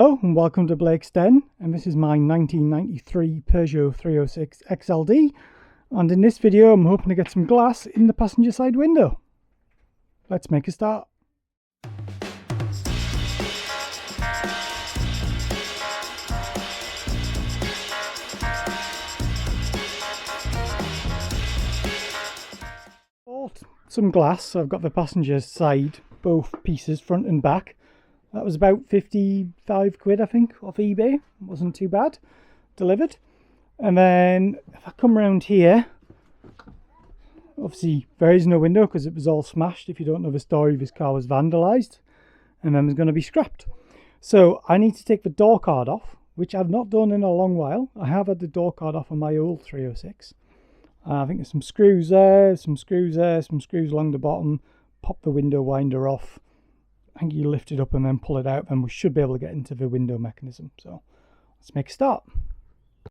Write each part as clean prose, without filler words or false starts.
Hello and welcome to Blake's Den, and this is my 1993 Peugeot 306 XLD, and in this video I'm hoping to get some glass in the passenger side window. Let's make a start. Bought some glass, so I've got the passenger side, both pieces, front and back. That was about 55 quid, I think, off eBay. It wasn't too bad. Delivered. And then if I come around here, obviously there is no window because it was all smashed. If you don't know the story, this car was vandalised and then was going to be scrapped. So I need to take the door card off, which I've not done in a long while. I have had the door card off on my old 306. I think there's some screws there, some screws there, some screws along the bottom. Pop the window winder off. I think you lift it up and then pull it out, and we should be able to get into the window mechanism. So let's make a start.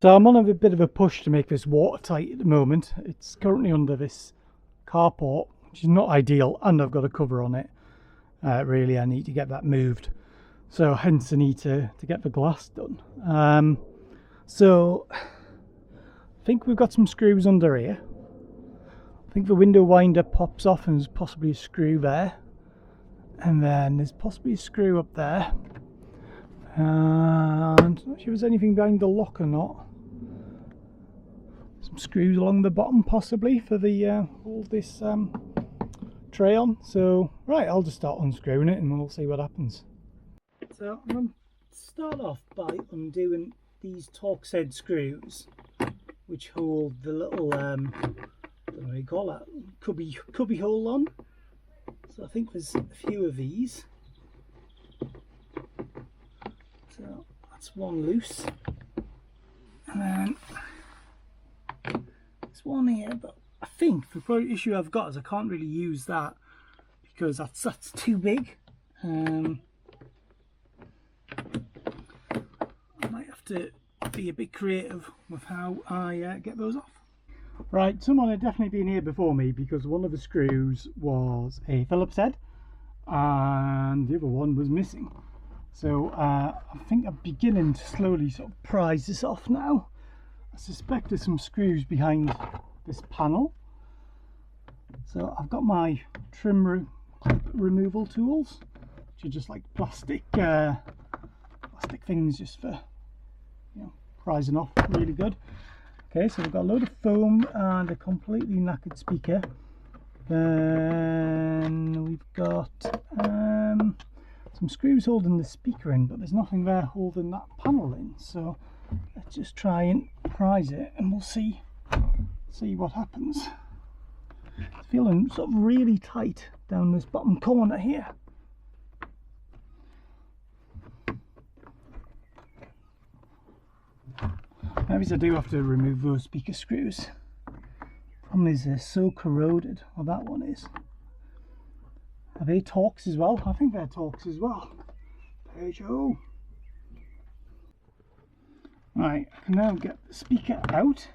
So I'm on a bit of a push to make this watertight at the moment. It's currently under this carport, which is not ideal, and I've got a cover on it. Really, I need to get that moved. So hence I need to get the glass done. So I think we've got some screws under here. I think the window winder pops off and there's possibly a screw there. And then there's possibly a screw up there. And I'm not sure if there's anything behind the lock or not. Some screws along the bottom possibly for the hold this tray on. So right, I'll just start unscrewing it and we'll see what happens. So I'm going to start off by undoing these Torx head screws, which hold the little I don't know what you call that, cubby hole on. So I think there's a few of these. So that's one loose. And then there's one here, but I think the probably issue I've got is I can't really use that because that's too big. I might have to be a bit creative with how I get those off. Right, someone had definitely been here before me because one of the screws was a Phillips head and the other one was missing. So I think I'm beginning to slowly sort of prise this off now. I suspect there's some screws behind this panel. So I've got my trim clip removal tools, which are just like plastic things just for, you know, prizing off really good. Okay, so we've got a load of foam and a completely knackered speaker. Then we've got some screws holding the speaker in, but there's nothing there holding that panel in. So let's just try and prise it and we'll see what happens. It's feeling sort of really tight down this bottom corner here. Maybe I do have to remove those speaker screws. Problem is they're so corroded. Well, that one is. Are they Torx as well? I think they're Torx as well. Peugeot. Right, I can now get the speaker out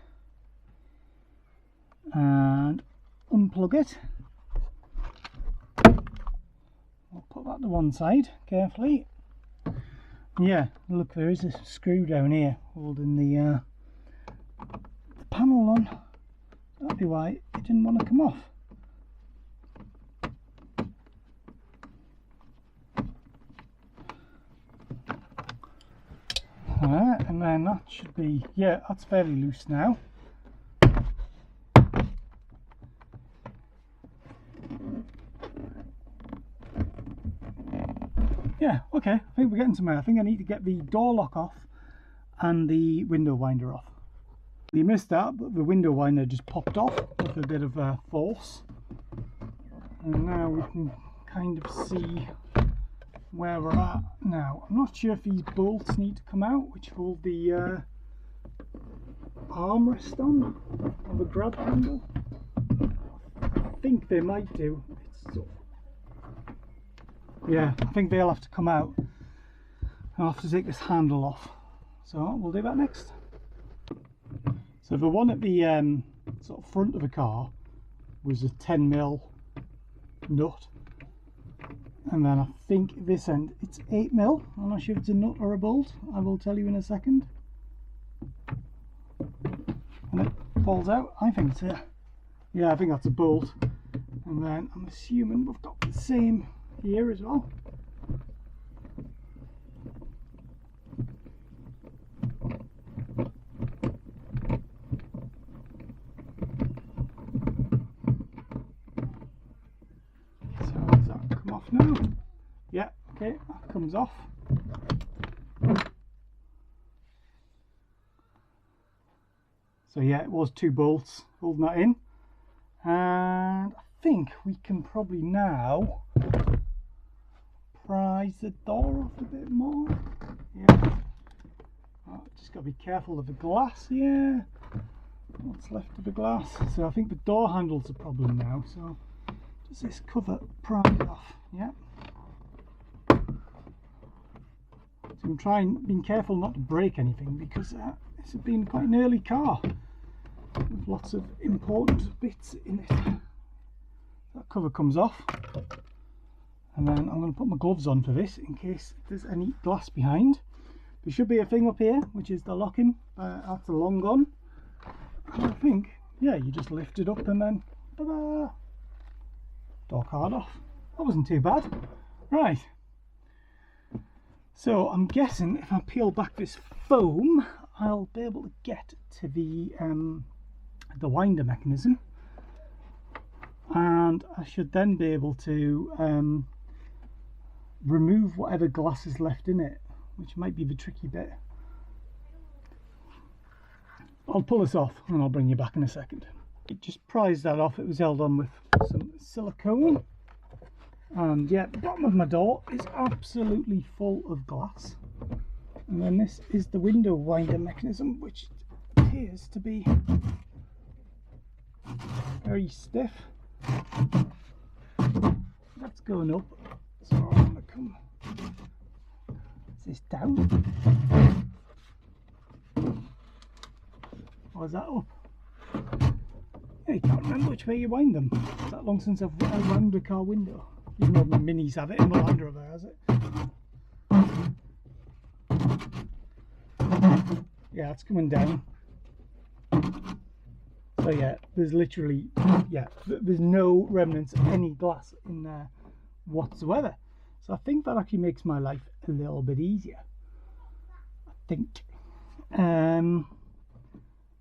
and unplug it. I'll put that to one side carefully. Yeah, look, there is a screw down here holding the panel on. That'd be why it didn't want to come off. Alright, and then that should be, yeah, that's fairly loose now. Yeah, okay, I think we're getting somewhere. I think I need to get the door lock off and the window winder off. You missed that, but the window winder just popped off with a bit of force. And now we can kind of see where we're at now. I'm not sure if these bolts need to come out, which hold the armrest on, or the grab handle. I think they might do. Yeah, I think they'll have to come out. I'll have to take this handle off. So we'll do that next. So the one at the sort of front of the car was a 10mm nut. And then I think this end, it's 8mm. I'm not sure if it's a nut or a bolt. I will tell you in a second. And it falls out. I think it's a, yeah, I think that's a bolt. And then I'm assuming we've got the same here as well. So does that come off now? Yeah, okay, that comes off. So yeah, it was 2 bolts holding that in. And I think we can probably now prise the door off a bit more. Yeah. Oh, just got to be careful of the glass here. What's left of the glass? So I think the door handle's a problem now. So does this cover prise off? Yeah. So I'm being careful not to break anything because this has been quite an early car with lots of important bits in it. That cover comes off, and then I'm going to put my gloves on for this in case there's any glass behind. There should be a thing up here which is the locking. That's long gone. And I think, yeah, you just lift it up and then ta-da! Door card off. That wasn't too bad. Right. So I'm guessing if I peel back this foam, I'll be able to get to the winder mechanism, and I should then be able to remove whatever glass is left in it, which might be the tricky bit. I'll pull this off and I'll bring you back in a second. It just prized that off. It was held on with some silicone, and yeah, the bottom of my door is absolutely full of glass. And then this is the window winder mechanism, which appears to be very stiff. That's going up, so I'm going to come. Is this down? Or is that up? Yeah, you can't remember which way you wind them. It's that long since I've wound a car window. Even though the minis have it, and the Land Rover has it. Yeah, it's coming down. So yeah, there's literally, yeah, there's no remnants of any glass in there whatsoever. So I think that actually makes my life a little bit easier. I think.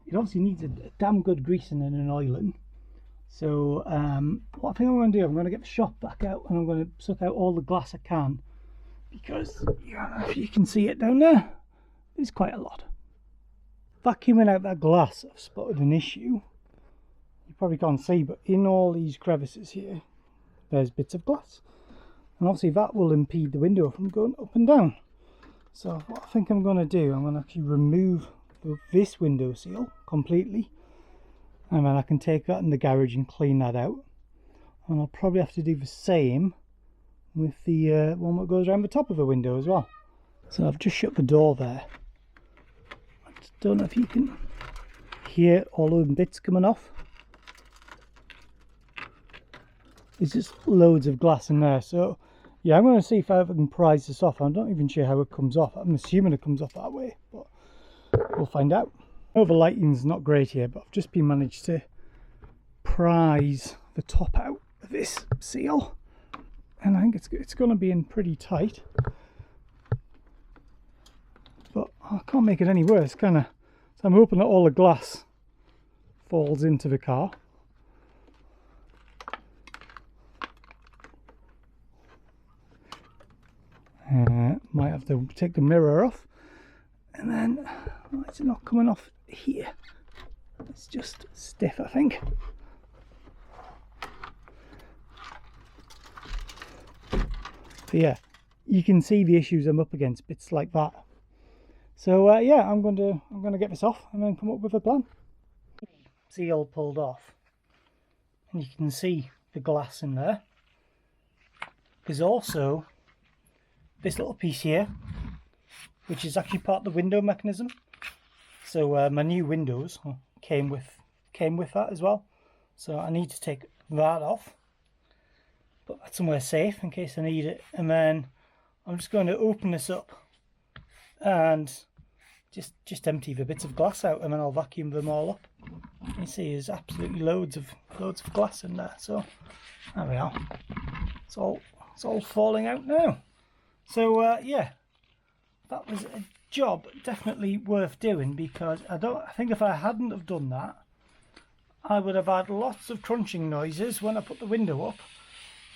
It obviously needs a damn good greasing and an oiling. So what I think I'm going to do, I'm going to get the shop back out and I'm going to suck out all the glass I can, because yeah, if you can see it down there, there's quite a lot. Vacuuming out that glass, I've spotted an issue. You probably can't see, but in all these crevices here, there's bits of glass. And obviously that will impede the window from going up and down. So what I think I'm going to do, I'm going to actually remove this window seal completely. And then I can take that in the garage and clean that out. And I'll probably have to do the same with the one that goes around the top of the window as well. So I've just shut the door there. I just don't know if you can hear all of the bits coming off. There's just loads of glass in there. So yeah, I'm going to see if I can prise this off. I'm not even sure how it comes off. I'm assuming it comes off that way, but we'll find out. I know the lighting's not great here, but I've just been managed to prise the top out of this seal, and I think it's going to be in pretty tight. But I can't make it any worse, can I? So I'm hoping that all the glass falls into the car. Might have to take the mirror off, and then why is it not coming off here? It's just stiff, I think. But yeah, you can see the issues I'm up against, bits like that. So yeah, I'm going to get this off and then come up with a plan. Seal pulled off, and you can see the glass in there. There's also this little piece here, which is actually part of the window mechanism. So my new windows came with that as well. So I need to take that off. put that somewhere safe in case I need it. And then I'm just going to open this up and just empty the bits of glass out, and then I'll vacuum them all up. You see there's absolutely loads of glass in there. So there we are. It's all falling out now. So yeah, that was a job definitely worth doing, because I think if I hadn't have done that, I would have had lots of crunching noises when I put the window up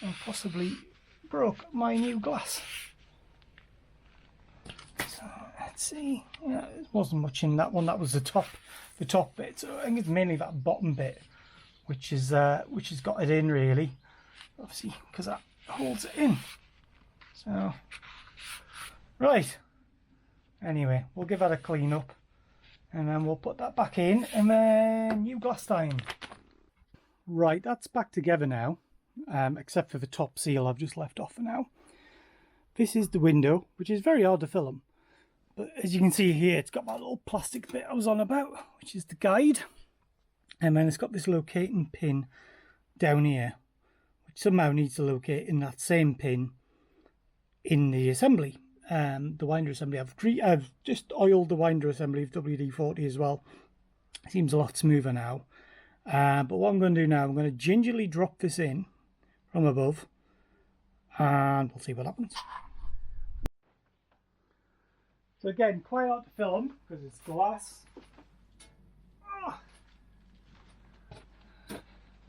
and possibly broke my new glass. So let's see. Yeah, it wasn't much in that one. That was the top bit. So I think it's mainly that bottom bit which has got it in, really. Obviously, because that holds it in. So right. Anyway, we'll give that a clean up, and then we'll put that back in, and then new glass time. Right, that's back together now, except for the top seal I've just left off for now. This is the window, which is very hard to film, but as you can see here, it's got that little plastic bit I was on about, which is the guide, and then it's got this locating pin down here, which somehow needs to locate in that same pin in the assembly. The winder assembly, I've just oiled the winder assembly of WD-40 as well. It seems a lot smoother now. But what I'm going to do now, I'm going to gingerly drop this in from above, and we'll see what happens. So again, quite hard to film because it's glass.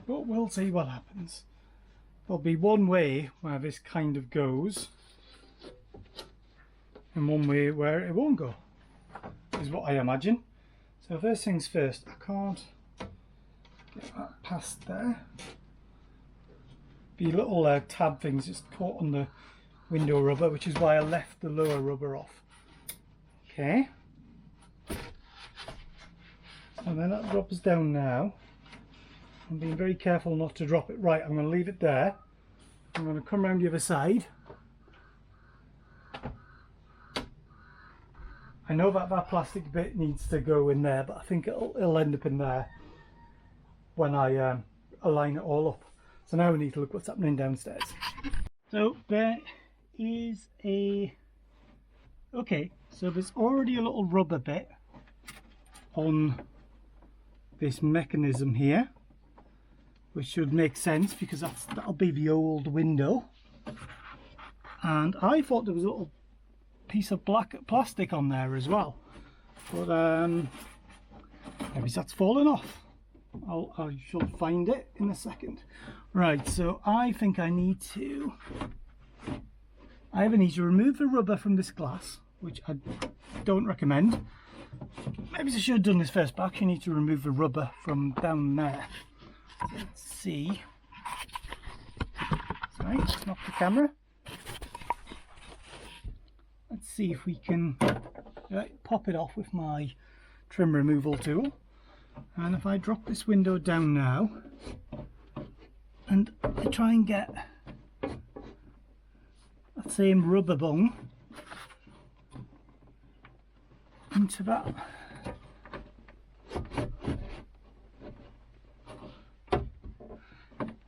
But we'll see what happens. There'll be one way where this kind of goes, and one way where it won't go, is what I imagine. So first things first, I can't get that past there. The little tab things just caught on the window rubber, which is why I left the lower rubber off. Okay. And then that drops down now. I'm being very careful not to drop it. Right, I'm going to leave it there. I'm going to come around the other side. I know that plastic bit needs to go in there, but I think it'll end up in there when I align it all up. So now we need to look what's happening downstairs. So there is okay, so there's already a little rubber bit on this mechanism here, which should make sense because that'll be the old window. And I thought there was a little piece of black plastic on there as well, but maybe that's fallen off. I shall find it in a second. Right, so I think I need to either remove the rubber from this glass, which I don't recommend. Maybe I should have done this first, but I actually need to remove the rubber from down there. So let's see. Right, knock the camera. Let's see if we can pop it off with my trim removal tool. And if I drop this window down now and I try and get that same rubber bung into that,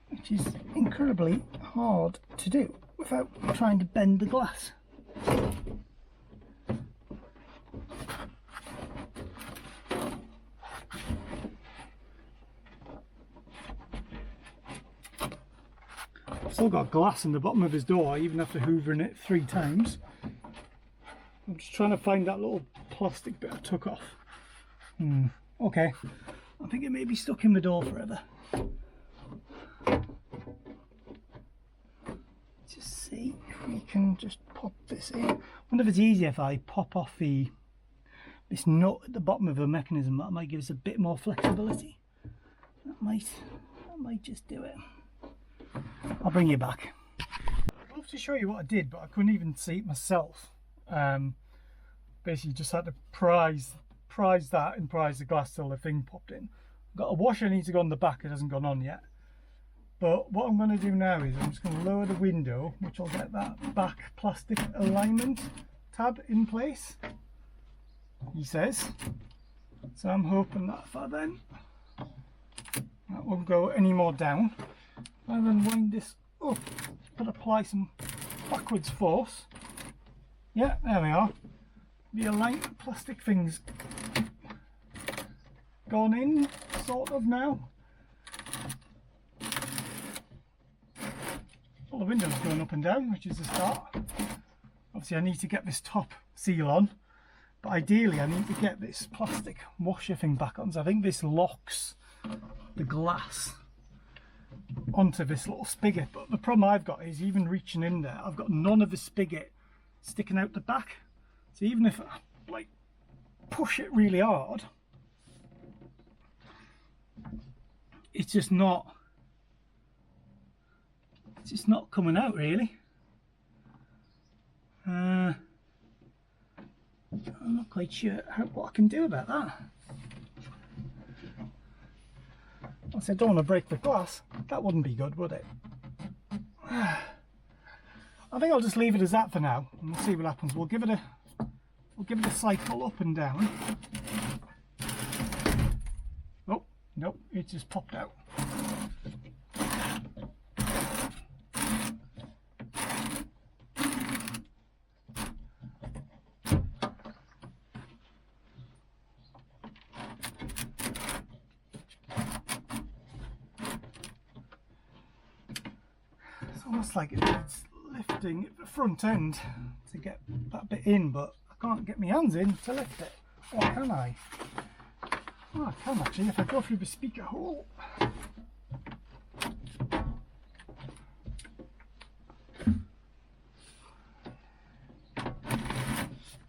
which is incredibly hard to do without trying to bend the glass. Still got glass in the bottom of his door, even after hoovering it 3 times. I'm just trying to find that little plastic bit I took off. Okay, I think it may be stuck in the door forever. Just see if we can just pop this in. I wonder if it's easier if I pop off this nut at the bottom of the mechanism. That might give us a bit more flexibility. That might just do it. I'll bring you back. I'd love to show you what I did, but I couldn't even see it myself. Basically just had to prise that and prise the glass till the thing popped in. I've got a washer needs to go on the back, it hasn't gone on yet. But what I'm going to do now is I'm just going to lower the window, which will get that back plastic alignment tab in place, he says. So I'm hoping that that won't go any more down. I then wind this up, but apply some backwards force. Yeah, there we are. The aligned plastic things gone in, sort of now. Well, the window's going up and down, which is a start. Obviously I need to get this top seal on, but ideally I need to get this plastic washer thing back on. So I think this locks the glass onto this little spigot, but the problem I've got is even reaching in there, I've got none of the spigot sticking out the back. So even if I like push it really hard, it's just not coming out really. I'm not quite sure what I can do about that. I don't want to break the glass. That wouldn't be good, would it? I think I'll just leave it as that for now, and we'll see what happens. We'll give it a cycle up and down. Oh, nope, it just popped out. It's almost like it's lifting the front end to get that bit in, but I can't get my hands in to lift it. Or can I? Oh, I can actually if I go through the speaker hole.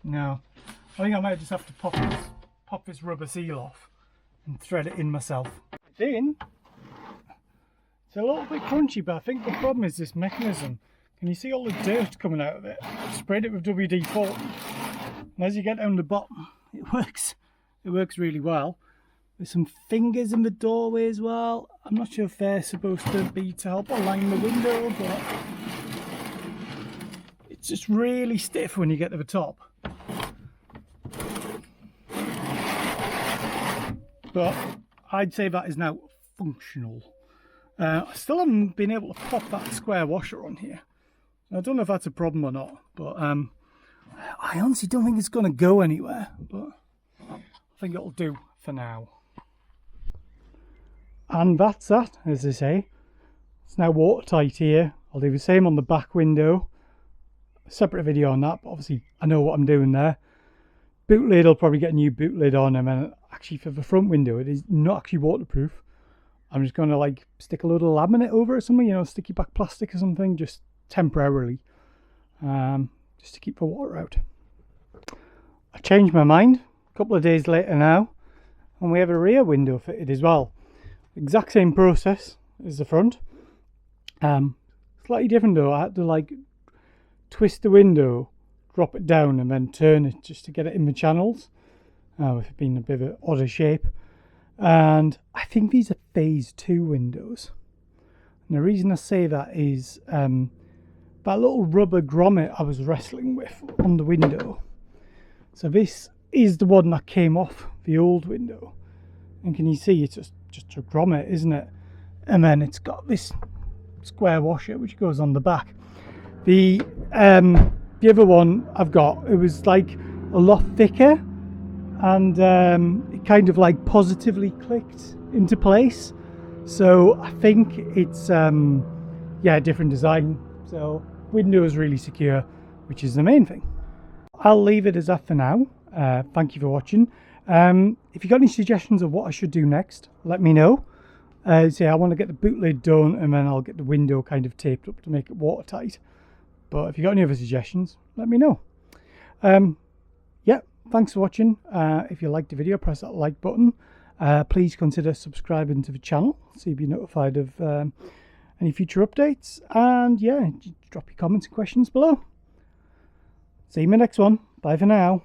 No, I think I might just have to pop this rubber seal off and thread it in myself. Then it's a little bit crunchy, but I think the problem is this mechanism. Can you see all the dirt coming out of it? I sprayed it with WD-40, and as you get down the bottom, it works really well. There's some fingers in the doorway as well. I'm not sure if they're supposed to be to help align the window, but it's just really stiff when you get to the top. But I'd say that is now functional. I still haven't been able to pop that square washer on here. I don't know if that's a problem or not, but I honestly don't think it's going to go anywhere, but I think it'll do for now. And that's that, as they say. It's now watertight here. I'll do the same on the back window. A separate video on that, but obviously I know what I'm doing there. Boot lid, I'll probably get a new boot lid on, and then actually for the front window, it is not actually waterproof. I'm just going to like stick a load of laminate over it or something, you know, sticky back plastic or something, just temporarily, just to keep the water out. I changed my mind a couple of days later now, and we have a rear window fitted as well. Exact same process as the front. Slightly different though. I had to like twist the window, drop it down, and then turn it just to get it in the channels, with it being a bit of an odder shape. And I think these are phase 2 windows. And the reason I say that is that little rubber grommet I was wrestling with on the window. So this is the one that came off the old window. And can you see it's just a grommet, isn't it? And then it's got this square washer which goes on the back. The other one I've got, it was like a lot thicker, and it kind of like positively clicked into place. So I think it's yeah, a different design. So window is really secure, which is the main thing. I'll leave it as that for now. Thank you for watching. If you got any suggestions of what I should do next, let me know. Say I want to get the boot lid done, and then I'll get the window kind of taped up to make it watertight. But if you got any other suggestions, let me know. Yeah, thanks for watching. If you liked the video, press that like button. Please consider subscribing to the channel so you'll be notified of any future updates. And yeah, drop your comments and questions below. See you in the next one. Bye for now.